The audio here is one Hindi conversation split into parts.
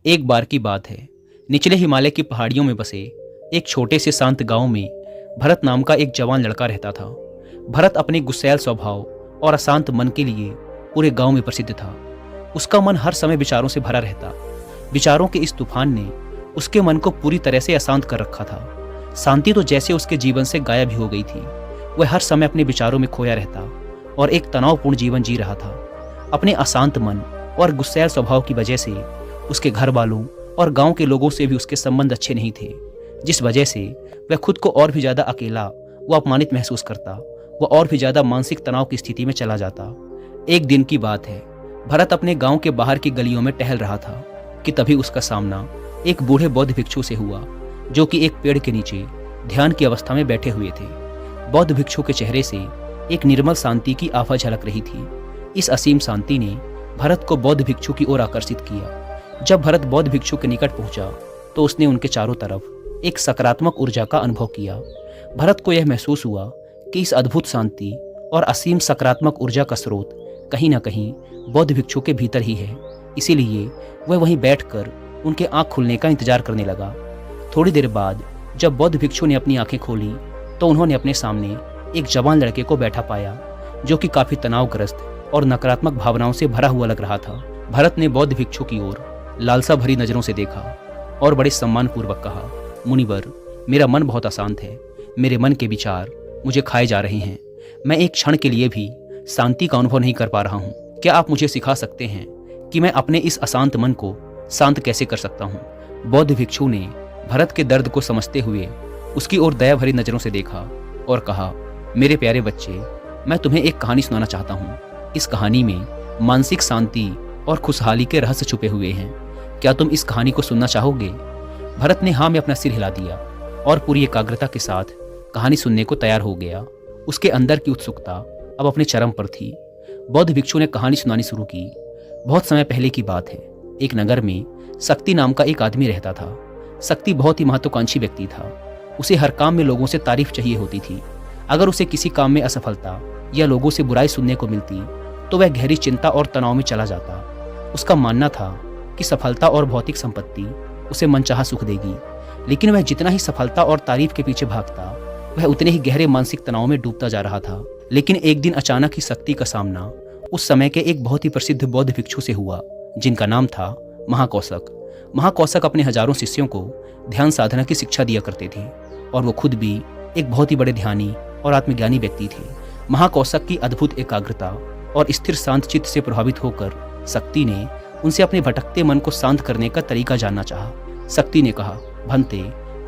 एक बार की बात है। निचले हिमालय की पहाड़ियों में बसे एक छोटे से शांत गांव में भरत नाम का एक जवान लड़का रहता था। भरत अपने गुस्सैल स्वभाव और अशांत मन के लिए पूरे गांव में प्रसिद्ध था। उसका मन हर समय विचारों से भरा रहता। विचारों के इस तूफान ने उसके मन को पूरी तरह से अशांत कर रखा था। शांति तो जैसे उसके जीवन से गायब ही हो गई थी। वह हर समय अपने विचारों में खोया रहता और एक तनावपूर्ण जीवन जी रहा था। अपने अशांत मन और गुस्सैल स्वभाव की वजह से उसके घर वालों और गांव के लोगों से भी उसके संबंध अच्छे नहीं थे, जिस वजह से वह खुद को और भी ज़्यादा अकेला व अपमानित महसूस करता। वह और भी ज़्यादा मानसिक तनाव की स्थिति में चला जाता। एक दिन की बात है, भरत अपने गांव के बाहर की गलियों में टहल रहा था कि तभी उसका सामना एक बूढ़े बौद्ध भिक्षु से हुआ, जो कि एक पेड़ के नीचे ध्यान की अवस्था में बैठे हुए थे। बौद्ध भिक्षु के चेहरे से एक निर्मल शांति की आभा झलक रही थी। इस असीम शांति ने भरत को बौद्ध भिक्षु की ओर आकर्षित किया। जब भरत बौद्ध भिक्षु के निकट पहुंचा तो उसने उनके चारों तरफ एक सकारात्मक ऊर्जा का अनुभव किया। भरत को यह महसूस हुआ कि इस अद्भुत शांति और असीम सकारात्मक ऊर्जा का स्रोत कहीं न कहीं बौद्ध भिक्षु के भीतर ही है। इसीलिए वह वहीं बैठकर उनके आंख खुलने का इंतजार करने लगा। थोड़ी देर बाद जब बौद्ध भिक्षु ने अपनी आंखें खोली तो उन्होंने अपने सामने एक जवान लड़के को बैठा पाया, जो कि काफी तनावग्रस्त और नकारात्मक भावनाओं से भरा हुआ लग रहा था। भरत ने बौद्ध भिक्षु की ओर लालसा भरी नजरों से देखा और बड़े सम्मानपूर्वक कहा, मुनिवर, मेरा मन बहुत अशांत है। मेरे मन के विचार मुझे खाए जा रहे हैं। मैं एक क्षण के लिए भी शांति का अनुभव नहीं कर पा रहा हूँ। क्या आप मुझे सिखा सकते हैं कि मैं अपने इस अशांत मन को शांत कैसे कर सकता हूँ? बौद्ध भिक्षु ने भरत के दर्द को समझते हुए उसकी ओर दया भरी नजरों से देखा और कहा, मेरे प्यारे बच्चे, मैं तुम्हें एक कहानी सुनाना चाहता हूँ। इस कहानी में मानसिक शांति और खुशहाली के रहस्य छुपे हुए हैं। क्या तुम इस कहानी को सुनना चाहोगे? भरत ने हाँ में अपना सिर हिला दिया और पूरी एकाग्रता के साथ कहानी सुनने को तैयार हो गया। उसके अंदर की उत्सुकता अब अपने चरम पर थी। बौद्ध भिक्षु ने कहानी सुनानी शुरू की। बहुत समय पहले की बात है। एक नगर में शक्ति नाम का एक आदमी रहता था। शक्ति बहुत ही महत्वाकांक्षी व्यक्ति था। उसे हर काम में लोगों से तारीफ चाहिए होती थी। अगर उसे किसी काम में असफलता या लोगों से बुराई सुनने को मिलती तो वह गहरी चिंता और तनाव में चला जाता। उसका मानना था कि सफलता और भौतिक संपत्ति उसे मनचाहा सुख देगी, लेकिन वह जितना ही सफलता और तारीफ के पीछे भागता, वह उतने ही गहरे मानसिक तनाव में डूबता जा रहा था। लेकिन एक दिन अचानक ही शक्ति का सामना उस समय के एक बहुत ही प्रसिद्ध बौद्ध भिक्षु से हुआ, जिनका नाम था महाकौशक। महाकौशक अपने हजारों शिष्यों को ध्यान साधना की शिक्षा दिया करते थे और वो खुद भी एक बहुत ही बड़े ध्यानी और आत्मज्ञानी व्यक्ति थे। महाकौशक की अद्भुत एकाग्रता और स्थिर शांत चित्त से प्रभावित होकर शक्ति ने उनसे अपने भटकते मन को शांत करने का तरीका जानना चाहा। शक्ति ने कहा, भंते,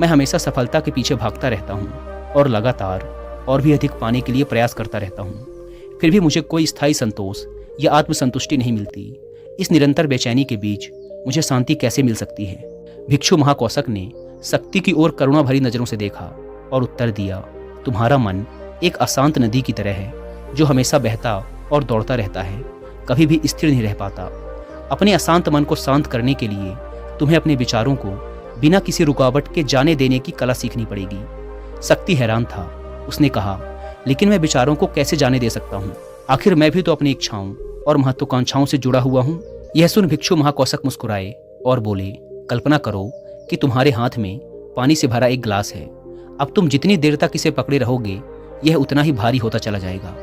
मैं हमेशा सफलता के पीछे भागता रहता हूँ और लगातार और भी अधिक पाने के लिए प्रयास करता रहता हूँ, फिर भी मुझे कोई स्थायी संतोष या आत्मसंतुष्टि नहीं मिलती। इस निरंतर बेचैनी के बीच मुझे शांति कैसे मिल सकती है? भिक्षु महाकौशक ने शक्ति की ओर करुणा भरी नजरों से देखा और उत्तर दिया, तुम्हारा मन एक अशांत नदी की तरह है, जो हमेशा बहता और दौड़ता रहता है, कभी भी स्थिर नहीं रह पाता। अपने अशांत मन को शांत करने के लिए तुम्हें अपने विचारों को बिना किसी रुकावट के जाने देने की कला सीखनी पड़ेगी। शक्ति हैरान था। उसने कहा, लेकिन मैं विचारों को कैसे जाने दे सकता हूँ? आखिर मैं भी तो अपनी इच्छाओं और महत्वाकांक्षाओं से जुड़ा हुआ हूँ। यह सुन भिक्षु महाकौशक मुस्कुराए और बोले, कल्पना करो कि तुम्हारे हाथ में पानी से भरा एक गिलास है। अब तुम जितनी देर तक इसे पकड़े रहोगे, यह उतना ही भारी होता चला जाएगा,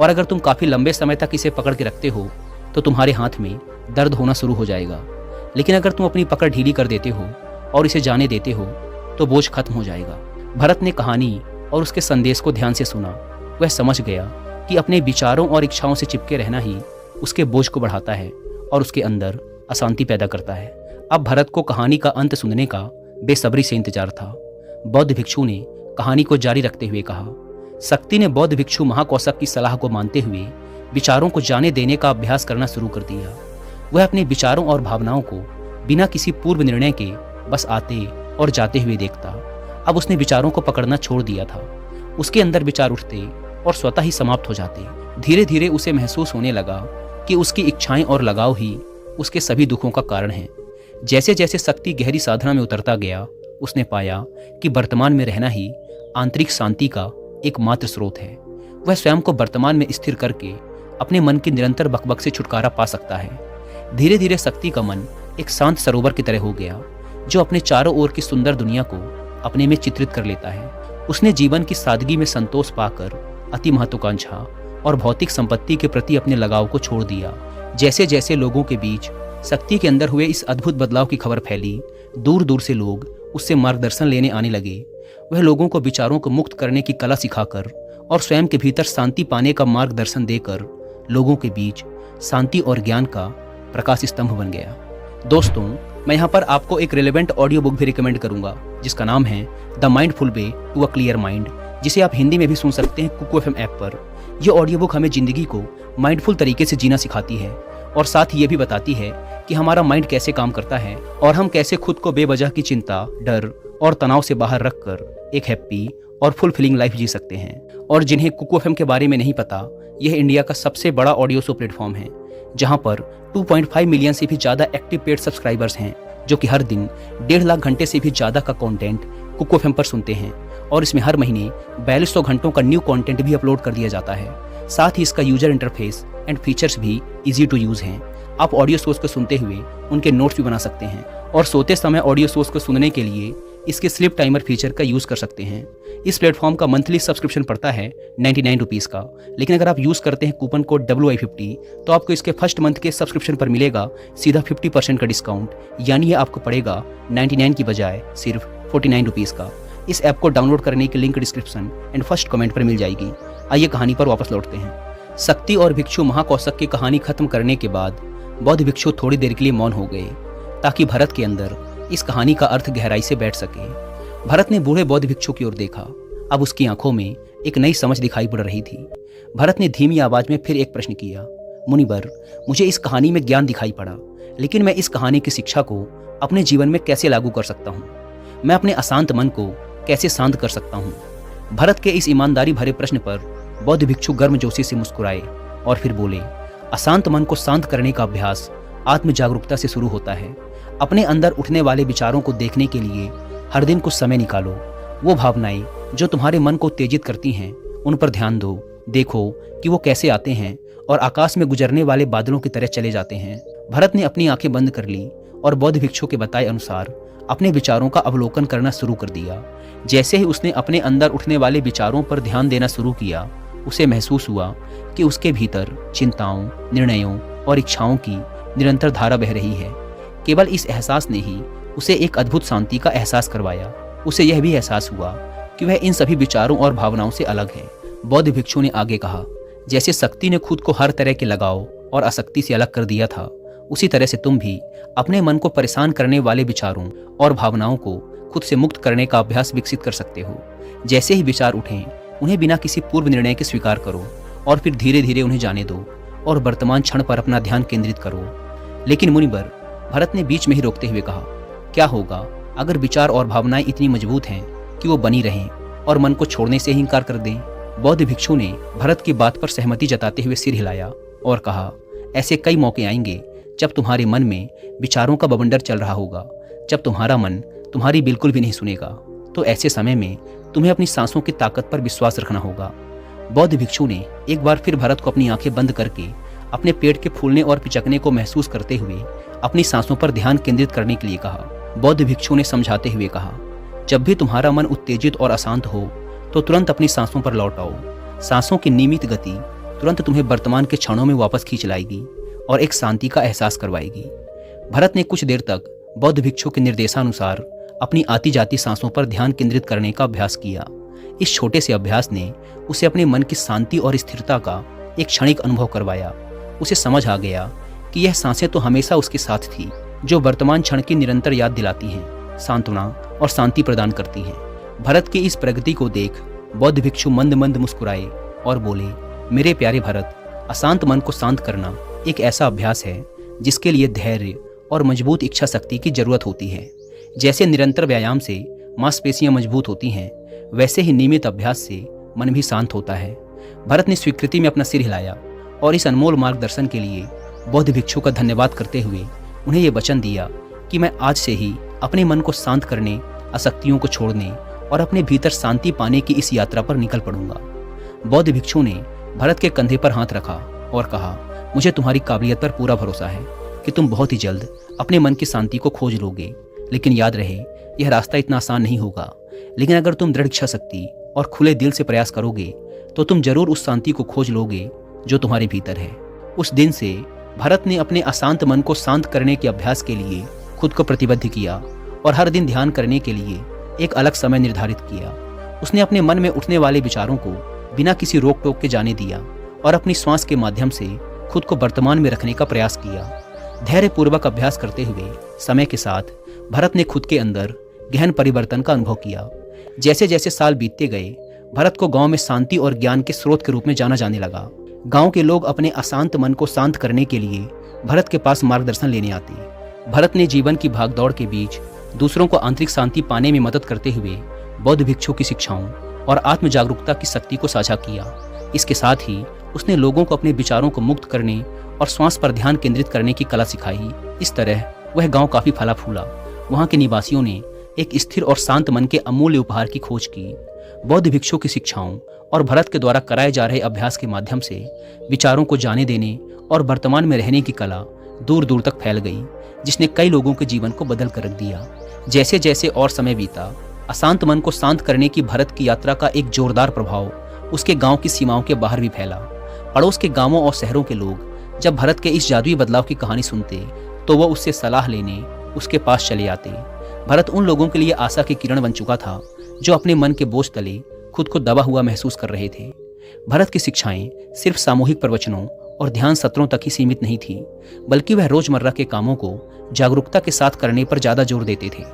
और अगर तुम काफी लंबे समय तक इसे पकड़ के रखते हो तो तुम्हारे हाथ में दर्द होना शुरू हो जाएगा। लेकिन अगर तुम अपनी पकड़ ढीली कर देते हो और इसे जाने देते हो तो बोझ खत्म हो जाएगा। भरत ने कहानी और उसके संदेश को ध्यान से सुना। वह समझ गया कि अपने विचारों और इच्छाओं से चिपके रहना ही उसके बोझ को बढ़ाता है और उसके अंदर अशांति पैदा करता है। अब भरत को कहानी का अंत सुनने का बेसब्री से इंतजार था। बौद्ध भिक्षु ने कहानी को जारी रखते हुए कहा, शक्ति ने बौद्ध भिक्षु महाकौशक की सलाह को मानते हुए विचारों को जाने देने का अभ्यास करना शुरू कर दिया। वह अपने विचारों और भावनाओं को बिना किसी पूर्व निर्णय के बस आते और जाते हुए देखता। अब उसने विचारों को पकड़ना छोड़ दिया था। उसके अंदर विचार उठते और स्वतः ही समाप्त हो जाते। धीरे धीरे उसे महसूस होने लगा कि उसकी इच्छाएं और लगाव ही उसके सभी दुखों का कारण है। जैसे जैसे शक्ति गहरी साधना में उतरता गया, उसने पाया कि वर्तमान में रहना ही आंतरिक शांति का एकमात्र स्रोत है। वह स्वयं को वर्तमान में स्थिर करके अपने मन की निरंतर बकबक से छुटकारा पा सकता है। धीरे धीरे शक्ति का मन एक शांत सरोवर की तरह हो गया जो अपने चारों ओर की सुंदर दुनिया को अपने में चित्रित कर लेता है। उसने जीवन की सादगी में संतोष पाकर अति महत्वाकांक्षा और भौतिक संपत्ति के प्रति अपने लगाव को छोड़ दिया। जैसे जैसे लोगों के बीच शक्ति के अंदर हुए इस अद्भुत बदलाव की खबर फैली, दूर दूर से लोग उससे मार्गदर्शन लेने आने लगे। वह लोगों को विचारों को मुक्त करने की कला सिखाकर और स्वयं के भीतर शांति पाने का मार्गदर्शन देकर लोगों के बीच शांति और ज्ञान का प्रकाश स्तंभ बन गया। दोस्तों, मैं यहाँ पर आपको एक रिलेवेंट ऑडियो बुक भी रिकमेंड करूंगा जिसका नाम है the mindful way to a clear mind, जिसे आप हिंदी में भी सुन सकते हैं कुकू एफएम ऐप पर। यह ऑडियो बुक हमें जिंदगी को माइंडफुल तरीके से जीना सिखाती है और साथ ही ये भी बताती है कि हमारा माइंड कैसे काम करता है और हम कैसे खुद को बेवजह की चिंता, डर और तनाव से बाहर रखकर एक हैप्पी और फुलफिलिंग लाइफ जी सकते हैं। और जिन्हें कुकू एफएम के बारे में नहीं पता, यह इंडिया का सबसे बड़ा ऑडियो शो प्लेटफॉर्म है जहां पर 2.5 मिलियन से भी ज़्यादा एक्टिव पेड सब्सक्राइबर्स हैं जो कि हर दिन 1.5 लाख घंटे से भी ज़्यादा का कंटेंट कुकू एफएम पर सुनते हैं। और इसमें हर महीने 4200 घंटों का न्यू कंटेंट भी अपलोड कर दिया जाता है। साथ ही इसका यूजर इंटरफेस एंड फीचर्स भी ईजी टू यूज़ हैं। आप ऑडियो सोर्स को सुनते हुए उनके नोट्स भी बना सकते हैं और सोते समय ऑडियो सोर्स को सुनने के लिए इसके स्लिप टाइमर फीचर का यूज़ कर सकते हैं। इस प्लेटफॉर्म का मंथली सब्सक्रिप्शन पड़ता है 99 रुपीज़ का, लेकिन अगर आप यूज़ करते हैं कूपन कोड WI50 तो आपको इसके फर्स्ट मंथ के सब्सक्रिप्शन पर मिलेगा सीधा 50% का डिस्काउंट, यानी ये आपको पड़ेगा 99 की बजाय सिर्फ 49 रुपीज़ का। इस ऐप को डाउनलोड करने की link description and first comment पर मिल जाएगी। आइए कहानी पर वापस लौटते हैं। शक्ति और भिक्षु महाकौशक की कहानी खत्म करने के बाद बौद्ध भिक्षु थोड़ी देर के लिए मौन हो गए ताकि भरत के अंदर इस कहानी का अर्थ गहराई से बैठ सके। भरत ने बूढ़े बौद्ध भिक्षु की ओर देखा। अब उसकी आंखों में एक नई समझ दिखाई पड़ रही थी। भरत ने धीमी आवाज में फिर एक प्रश्न किया, मुनिवर, मुझे इस कहानी में ज्ञान दिखाई पड़ा, लेकिन मैं इस कहानी की शिक्षा को अपने जीवन में कैसे लागू कर सकता हूँ? मैं अपने अशांत मन को कैसे शांत कर सकता हूँ? भरत के इस ईमानदारी भरे प्रश्न पर बौद्ध भिक्षु गर्मजोशी से मुस्कुराए और फिर बोले, अशांत मन को शांत करने का अभ्यास आत्म जागरूकता से शुरू होता है। अपने अंदर उठने वाले विचारों को देखने के लिए हर दिन कुछ समय निकालो। वो भावनाएं जो तुम्हारे मन को उत्तेजित करती हैं उन पर ध्यान दो। देखो कि वो कैसे आते हैं और आकाश में गुजरने वाले बादलों की तरह चले जाते हैं। भरत ने अपनी आंखें बंद कर ली और बौद्ध भिक्षु के बताए अनुसार अपने विचारों का अवलोकन करना शुरू कर दिया। जैसे ही उसने अपने अंदर उठने वाले विचारों पर ध्यान देना शुरू किया, उसे महसूस हुआ कि उसके भीतर चिंताओं, निर्णयों और इच्छाओं की निरंतर धारा बह रही है। केवल इस एहसास ने ही उसे एक अद्भुत शांति का एहसास करवाया। उसे यह भी एहसास हुआ कि वह इन सभी विचारों और भावनाओं से अलग है। बौद्ध भिक्षु ने आगे कहा, जैसे शक्ति ने खुद को हर तरह के लगाव और आसक्ति से अलग कर दिया था, उसी तरह से तुम भी अपने मन को परेशान करने वाले विचारों और भावनाओं को खुद से मुक्त करने का अभ्यास विकसित कर सकते हो। जैसे ही विचार उठें, उन्हें बिना किसी पूर्व निर्णय के स्वीकार करो और फिर धीरे धीरे उन्हें जाने दो और वर्तमान क्षण पर अपना ध्यान केंद्रित करो। लेकिन मुनिवर, भरत ने बीच में ही रोकते हुए कहा, क्या होगा अगर विचार और भावनाएं इतनी मजबूत हैं कि वो बनी रहें और मन को छोड़ने से ही इनकार कर दें? बौद्ध भिक्षु ने भरत की बात पर सहमति जताते हुए सिर हिलाया और कहा, ऐसे कई मौके आएंगे जब तुम्हारे मन में विचारों का बवंडर चल रहा होगा, जब तुम्हारा मन तुम्हारी बिल्कुल भी नहीं सुनेगा। तो ऐसे समय में तुम्हें अपनी सांसों की ताकत पर विश्वास रखना होगा। बौद्ध भिक्षु ने एक बार फिर भरत को अपनी आंखें बंद करके अपने पेट के फूलने और पिचकने को महसूस करते हुए अपनी सांसों पर ध्यान केंद्रित करने के लिए कहा। बौद्ध भिक्षु ने समझाते हुए कहा, जब भी तुम्हारा मन उत्तेजित और अशांत हो तो तुरंत अपनी सांसों पर लौट आओ। सांसों की नियमित गति तुरंत तुम्हें वर्तमान के क्षणों में वापस खींच लाएगी और एक शांति का एहसास करवाएगी। भरत ने कुछ देर तक बौद्ध भिक्षु के निर्देशानुसार अपनी आती जाती सांसों पर ध्यान केंद्रित करने का अभ्यास किया। इस छोटे से अभ्यास ने उसे अपने मन की शांति और स्थिरता का एक क्षणिक अनुभव करवाया। उसे समझ आ गया कि यह सांसें तो हमेशा उसके साथ थी, जो वर्तमान क्षण की निरंतर याद दिलाती हैं, सांत्वना और शांति प्रदान करती हैं। भरत की इस प्रगति को देख बौद्ध भिक्षु मंद मंद मुस्कुराए और बोले, मेरे प्यारे भरत, अशांत मन को शांत करना एक ऐसा अभ्यास है जिसके लिए धैर्य और मजबूत इच्छा शक्ति की जरूरत होती है। जैसे निरंतर व्यायाम से मांसपेशियां मजबूत होती हैं, वैसे ही नियमित अभ्यास से मन भी शांत होता है। भरत ने स्वीकृति में अपना सिर हिलाया और इस अनमोल मार्गदर्शन के लिए बौद्ध भिक्षु का धन्यवाद करते हुए उन्हें यह वचन दिया कि मैं आज से ही अपने मन को शांत करने, आसक्तियों को छोड़ने और अपने भीतर शांति पाने की इस यात्रा पर निकल पड़ूंगा। बौद्ध भिक्षु ने भरत के कंधे पर हाथ रखा और कहा, मुझे तुम्हारी काबिलियत पर पूरा भरोसा है। कि तुम बहुत ही जल्द अपने मन की शांति को खोज लोगे। लेकिन याद रहे, यह रास्ता इतना आसान नहीं होगा, लेकिन अगर तुम दृढ़ इच्छा शक्ति और खुले दिल से प्रयास करोगे तो तुम जरूर उस शांति को खोज लोगे जो तुम्हारे भीतर है। उस दिन से भरत ने अपने अशांत मन को शांत करने के अभ्यास के लिए खुद को प्रतिबद्ध किया और हर दिन ध्यान करने के लिए एक अलग समय निर्धारित किया। उसने अपने मन में उठने वाले विचारों को बिना किसी रोक टोक के जाने दिया और अपनी श्वास के माध्यम से खुद को वर्तमान में रखने का प्रयास किया। धैर्यपूर्वक अभ्यास करते हुए समय के साथ भरत ने खुद के अंदर गहन परिवर्तन का अनुभव किया। जैसे जैसे साल बीतते गए, भरत को गांव में शांति और ज्ञान के स्रोत के रूप में जाना जाने लगा। गांव के लोग अपने अशांत मन को शांत करने के लिए भरत के पास मार्गदर्शन लेने आते। भरत ने जीवन की भागदौड़ के बीच दूसरों को आंतरिक शांति पाने में मदद करते हुए बौद्ध भिक्षुओं की शिक्षाओं और आत्म जागरूकता की शक्ति को साझा किया। इसके साथ ही उसने लोगों को अपने विचारों को मुक्त करने और श्वास पर ध्यान केंद्रित करने की कला सिखाई। इस तरह वह गांव काफी फला फूला। वहां के निवासियों ने एक स्थिर और शांत मन के अमूल्य उपहार की खोज की। बौद्ध भिक्षुओं की शिक्षाओं और भरत के द्वारा कराए जा रहे अभ्यास के माध्यम से विचारों को जाने देने और वर्तमान में रहने की कला दूर दूर तक फैल गई, जिसने कई लोगों के जीवन को बदल कर रख दिया। जैसे जैसे और समय बीता, अशांत मन को शांत करने की भरत की यात्रा का एक जोरदार प्रभाव उसके गांव की सीमाओं के बाहर भी फैला। पड़ोस के गांवों और शहरों के लोग जब भरत के इस जादुई बदलाव की कहानी सुनते तो वह उससे सलाह लेने उसके पास चले आते। भरत उन लोगों के लिए आशा की किरण बन चुका था जो अपने मन के बोझ तले खुद को दबा हुआ महसूस कर रहे थे। भरत की शिक्षाएं सिर्फ सामूहिक प्रवचनों और ध्यान सत्रों तक ही सीमित नहीं थी, बल्कि वह रोजमर्रा के कामों को जागरूकता के साथ करने पर ज्यादा जोर देते थे।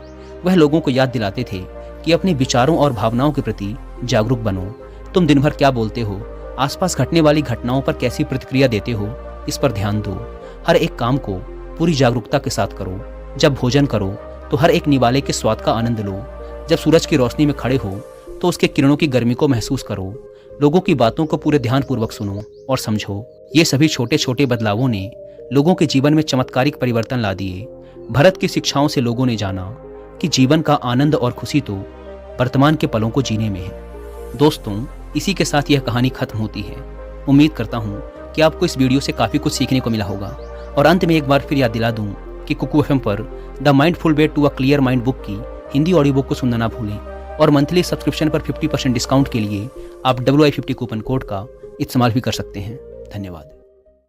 वह लोगों को याद दिलाते थे कि अपने विचारों और भावनाओं के प्रति जागरूक बनो। तुम दिन भर क्या बोलते हो, आसपास घटने वाली घटनाओं पर कैसी प्रतिक्रिया देते हो, इस पर ध्यान दो। हर एक काम को पूरी जागरूकता के साथ करो। जब भोजन करो तो हर एक निवाले के स्वाद का आनंद लो। जब सूरज की रोशनी में खड़े हो तो उसके किरणों की गर्मी को महसूस करो। लोगों की बातों को पूरे ध्यानपूर्वक सुनो और समझो। ये सभी छोटे छोटे बदलावों ने लोगों के जीवन में चमत्कारिक परिवर्तन ला दिए। भरत की शिक्षाओं से लोगों ने जाना कि जीवन का आनंद और खुशी तो वर्तमान के पलों को जीने में है। दोस्तों, इसी के साथ यह कहानी खत्म होती है। उम्मीद करता हूँ कि आपको इस वीडियो से काफ़ी कुछ सीखने को मिला होगा। और अंत में एक बार फिर याद दिला दूँ कि कुकू FM पर the mindful way to a clear mind book की हिंदी ऑडियो बुक को सुनना ना भूलें। और मंथली सब्सक्रिप्शन पर 50% डिस्काउंट के लिए आप WI50 कूपन कोड का इस्तेमाल भी कर सकते हैं। धन्यवाद।